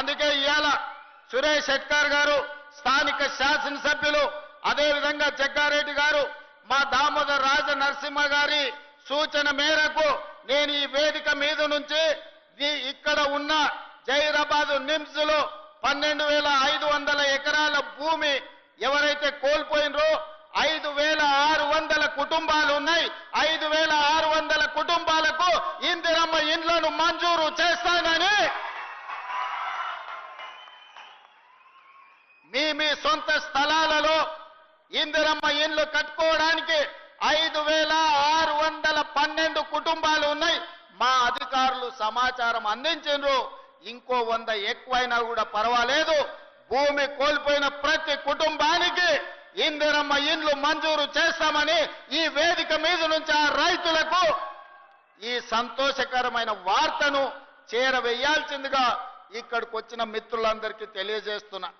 అందుకే ఇవాళ సురేష్ శెట్కర్ గారు స్థానిక శాసనసభ్యులు అదేవిధంగా జగ్గారెడ్డి గారు మా దామోదర్ రాజ నరసింహ గారి సూచన మేరకు నేను ఈ వేదిక మీద నుంచి ఇక్కడ ఉన్న జైరాబాద్ నిమ్స్ లో 12,500 ఎకరాల భూమి ఎవరైతే కోల్పోయినరో 5,600 కుటుంబాలు ఉన్నాయి. 5,600 కుటుంబాలకు ఇందిరమ్మ ఇండ్లను మంజూరు చేస్తానని మీ సొంత స్థలాలలో ఇందిరమ్మ ఇండ్లు కట్టుకోవడానికి 5,612 కుటుంబాలు ఉన్నాయి. మా అధికారులు సమాచారం అందించారు. ఇంకో 100 ఎక్కువైనా కూడా పర్వాలేదు. భూమి కోల్పోయిన ప్రతి కుటుంబానికి ఇందిరమ్మ ఇండ్లు మంజూరు చేస్తామని ఈ వేదిక మీద నుంచి ఆ రైతులకు ఈ సంతోషకరమైన వార్తను చేరవేయాల్సిందిగా ఇక్కడికి వచ్చిన మిత్రులందరికీ తెలియజేస్తున్నా.